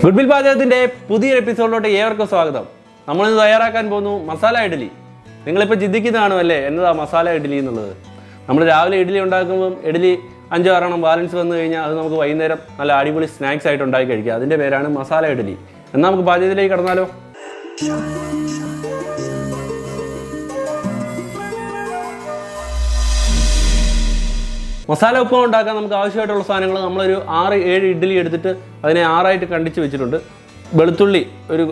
Goodwill പാചകത്തിൻ്റെ പുതിയൊരു എപ്പിസോഡിലോട്ട് ഏവർക്കും സ്വാഗതം. നമ്മളിന്ന് തയ്യാറാക്കാൻ പോകുന്നു മസാല ഇഡ്ഡലി. നിങ്ങളിപ്പോൾ ചിന്തിക്കുന്ന കാണുമല്ലേ എന്നതാ മസാല ഇഡ്ഡലി എന്നുള്ളത്. നമ്മൾ രാവിലെ ഇഡ്ഡലി ഉണ്ടാക്കുമ്പം ഇഡ്ഡലി 5-6 ബാലൻസ് വന്നു കഴിഞ്ഞാൽ അത് നമുക്ക് വൈകുന്നേരം നല്ല അടിപൊളി സ്നാക്സ് ആയിട്ട് ഉണ്ടാക്കി കഴിക്കുക. അതിൻ്റെ പേരാണ് മസാല ഇഡ്ഡലി. എന്നാൽ നമുക്ക് പാചകത്തിലേക്ക് കടന്നാലോ? മസാല ഉപ്പുമാവ് ഉണ്ടാക്കാൻ നമുക്ക് ആവശ്യമായിട്ടുള്ള സാധനങ്ങൾ നമ്മളൊരു 6-7 ഇഡ്ഡലി എടുത്തിട്ട് അതിനെ 6ആയിട്ട് കണ്ടിച്ച് വെച്ചിട്ടുണ്ട്. വെളുത്തുള്ളി ഒരു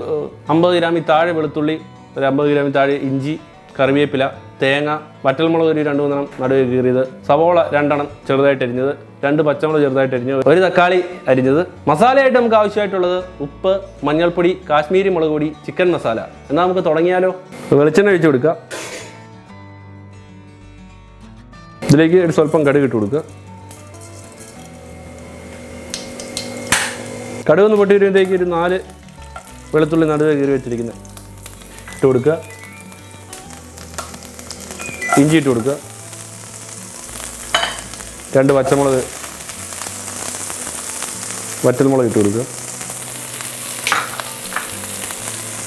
50 ഗ്രാമിൽ താഴെ വെളുത്തുള്ളി, ഒരു 50 ഗ്രാമിൽ താഴെ ഇഞ്ചി, കറിവേപ്പില, തേങ്ങ, വറ്റൽമുളക് ഒരു 2-3 നടുവ് കീറിയത്, സവോള 2 ചെറുതായിട്ട് അരിഞ്ഞത്, 2 പച്ചമുളക് ചെറുതായിട്ട് അരിഞ്ഞത്, ഒരു തക്കാളി അരിഞ്ഞത്. മസാലയായിട്ട് നമുക്ക് ആവശ്യമായിട്ടുള്ളത് ഉപ്പ്, മഞ്ഞൾപ്പൊടി, കാശ്മീരി മുളക് പൊടി, ചിക്കൻ മസാല. എന്നാൽ നമുക്ക് തുടങ്ങിയാലോ? വെളിച്ചെണ്ണ ഒഴിച്ച് കൊടുക്കുക. ഇതിലേക്ക് ഒരു സ്വല്പം കടുക് ഇട്ട് കൊടുക്കുക. കടുക് ഒന്ന് പൊട്ടി വരുമ്പോഴത്തേക്ക് ഒരു 4 വെളുത്തുള്ളി നടുവ് കീറി വെച്ചിരിക്കുന്നത് ഇട്ട് കൊടുക്കുക. ഇഞ്ചി ഇട്ട് കൊടുക്കുക. 2 പച്ചമുളക്, വറ്റൽമുളക് ഇട്ട് കൊടുക്കുക.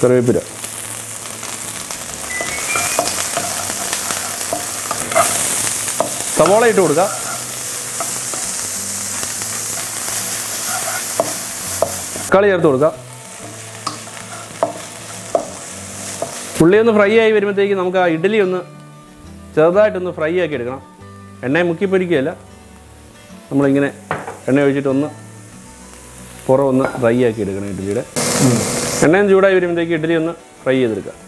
കറിവേപ്പില, സവോള ഇട്ട് കൊടുക്കുക. തക്കാളി ചേർത്ത് കൊടുക്കുക. ഉള്ളി ഒന്ന് ഫ്രൈ ആയി വരുമ്പോഴത്തേക്ക് നമുക്ക് ആ ഇഡ്ഡലി ഒന്ന് ചെറുതായിട്ടൊന്ന് ഫ്രൈ ആക്കി എടുക്കണം. എണ്ണയെ മുക്കി പൊരിക്കുകയല്ല, നമ്മളിങ്ങനെ എണ്ണ ഒഴിച്ചിട്ടൊന്ന് പുറമൊന്ന് ഫ്രൈ ആക്കി എടുക്കണം. ഇഡ്ഡലിയുടെ എണ്ണയും ചൂടായി വരുമ്പോഴത്തേക്ക് ഇഡ്ഡലി ഒന്ന് ഫ്രൈ ചെയ്തെടുക്കുക.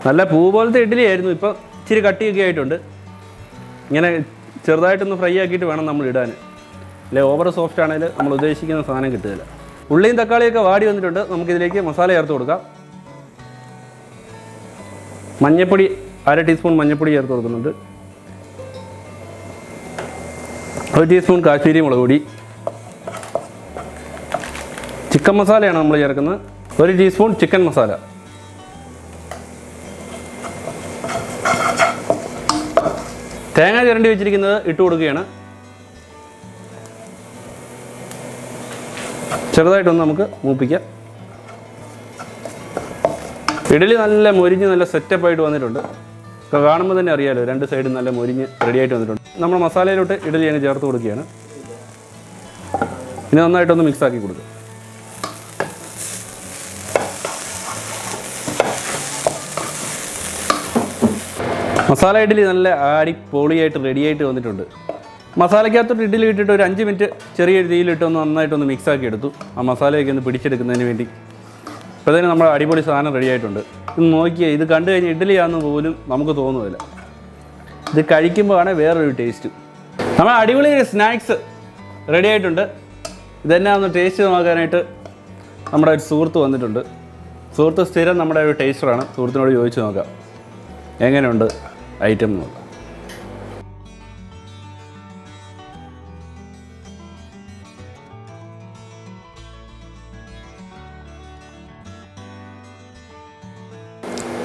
നല്ല പൂ പോലത്തെ ഇഡ്ഡലി ആയിരുന്നു, ഇപ്പോൾ ഇച്ചിരി കട്ടിയൊക്കെ ആയിട്ടുണ്ട്. ഇങ്ങനെ ചെറുതായിട്ടൊന്ന് ഫ്രൈ ആക്കിയിട്ട് വേണം നമ്മൾ ഇടാൻ, അല്ലെ ഓവർ സോഫ്റ്റ് ആണെങ്കിൽ നമ്മൾ ഉദ്ദേശിക്കുന്ന സാധനം കിട്ടുകയില്ല. ഉള്ളിയും തക്കാളിയൊക്കെ വാടി വന്നിട്ടുണ്ട്. നമുക്കിതിലേക്ക് മസാല ചേർത്ത് കൊടുക്കാം. മഞ്ഞൾപ്പൊടി 1/2 ടീസ്പൂൺ മഞ്ഞൾപ്പൊടി ചേർത്ത് കൊടുക്കുന്നുണ്ട്. 1 ടീസ്പൂൺ കാശ്മീരി മുളക് പൊടി. ചിക്കൻ മസാലയാണ് നമ്മൾ ചേർക്കുന്നത്. 1 ടീസ്പൂൺ ചിക്കൻ മസാല. തേങ്ങ ചിരണ്ടി വെച്ചിരിക്കുന്നത് ഇട്ട് കൊടുക്കുകയാണ്. ചെറുതായിട്ടൊന്ന് നമുക്ക് മൂപ്പിക്കാം. ഇഡ്ഡലി നല്ല മൊരിഞ്ഞ് നല്ല സെറ്റപ്പായിട്ട് വന്നിട്ടുണ്ട്. ഇപ്പോൾ കാണുമ്പോൾ തന്നെ അറിയാമല്ലോ, 2 സൈഡും നല്ല മൊരിഞ്ഞ് റെഡിയായിട്ട് വന്നിട്ടുണ്ട്. നമ്മൾ മസാലയിലോട്ട് ഇഡ്ഡലി അങ്ങ് ചേർത്ത് കൊടുക്കുകയാണ്. ഇനി നന്നായിട്ടൊന്ന് മിക്സാക്കി കൊടുക്കുക. മസാല ഇഡ്ഡലി നല്ല അടിപൊളിയായിട്ട് റെഡിയായിട്ട് വന്നിട്ടുണ്ട്. മസാലയ്ക്കകത്തോട്ട് ഇഡ്ഡലി ഇട്ടിട്ട് ഒരു 5 മിനിറ്റ് ചെറിയ തീയിലിട്ടൊന്ന് നന്നായിട്ടൊന്ന് മിക്സാക്കി എടുത്തു, ആ മസാലയൊക്കെ ഒന്ന് പിടിച്ചെടുക്കുന്നതിന് വേണ്ടി. അപ്പോൾ അതിന് നമ്മുടെ അടിപൊളി സാധനം റെഡിയായിട്ടുണ്ട്. ഇത് നോക്കിയാൽ ഇത് കണ്ടു കഴിഞ്ഞാൽ ഇഡ്ഡലിയാണെന്ന് പോലും നമുക്ക് തോന്നുന്നില്ല. ഇത് കഴിക്കുമ്പോഴാണ് വേറൊരു ടേസ്റ്റ്. നമ്മൾ അടിപൊളി സ്നാക്സ് റെഡി ആയിട്ടുണ്ട്. ഇതെന്നെ ഒന്ന് ടേസ്റ്റ് നോക്കാനായിട്ട് നമ്മുടെ ഒരു സുഹൃത്ത് വന്നിട്ടുണ്ട്. സുഹൃത്ത് സ്ഥിരം നമ്മുടെ ഒരു ടേസ്റ്ററാണ്. സുഹൃത്തിനോട് ചോദിച്ചു നോക്കാം എങ്ങനെയുണ്ട് ഐറ്റം നോക്കാം.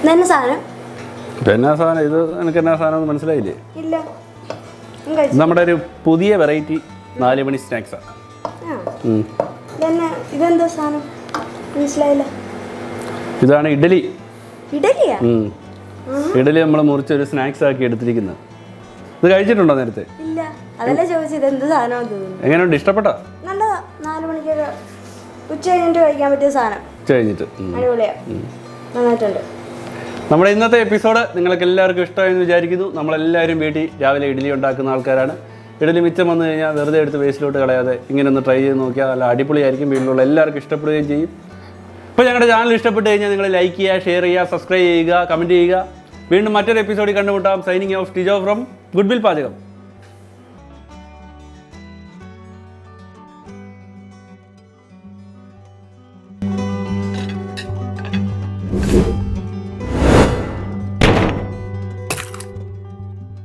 എന്നാ സാധനം? ഇത് എനിക്ക് എന്നാ സാധനം മനസ്സിലായില്ലേ? ഇല്ല. നമ്മുടെ ഒരു പുതിയ വെറൈറ്റി 4 മണി സ്നാക്സാണ്. ഇതെന്താ സാധനം മനസ്സിലായില്ല. ഇതാണ് ഇഡ്ഡലി. ഇഡ്ഡലിയാ? ഇഡ്ഡലി നമ്മൾ മുറിച്ചൊരു സ്നാക്സ് ആക്കി എടുത്തിരിക്കുന്നത്. ഇത് കഴിച്ചിട്ടുണ്ടോ നേരത്തെ? ഇല്ല, അതല്ലേ ചോദിച്ചത് എന്ത് സാധനം. എങ്ങനെയുണ്ട്? ഇഷ്ടപ്പെട്ടോ? നല്ലതാ. 4 മണിക്കൊക്കെ ഉച്ച കഴിഞ്ഞിട്ട് കഴിക്കാൻ പറ്റിയ സാധനം. ഉച്ച കഴിഞ്ഞിട്ട് അടിപൊളിയാ, നന്നായിട്ടുണ്ട്. നമ്മുടെ ഇന്നത്തെ എപ്പിസോഡ് നിങ്ങൾക്ക് എല്ലാവർക്കും ഇഷ്ടമായെന്ന് വിചാരിക്കുന്നു. നമ്മളെല്ലാവരും വീട്ടിൽ രാവിലെ ഇഡ്ഡലി ഉണ്ടാക്കുന്ന ആൾക്കാരാണ്. ഇഡ്ഡലി മിച്ചം വന്നു കഴിഞ്ഞാൽ വെറുതെ എടുത്ത് വേസ്റ്റിലോട്ട് കളയാതെ ഇങ്ങനെ ഒന്ന് ട്രൈ ചെയ്ത് നോക്കിയാൽ നല്ല അടിപൊളിയായിരിക്കും. വീട്ടിലുള്ള എല്ലാവർക്കും ഇഷ്ടപ്പെടുകയും ചെയ്യും. ഇപ്പോൾ ഞങ്ങളുടെ ചാനൽ ഇഷ്ടപ്പെട്ട് കഴിഞ്ഞാൽ നിങ്ങൾ ലൈക്ക് ചെയ്യുക, ഷെയർ ചെയ്യുക, സബ്സ്ക്രൈബ് ചെയ്യുക, കമൻറ്റ് ചെയ്യുക. വീണ്ടും മറ്റൊരു എപ്പിസോഡിൽ കണ്ടുമുട്ടാം. Signing off Tijo from goodwill പാചകം.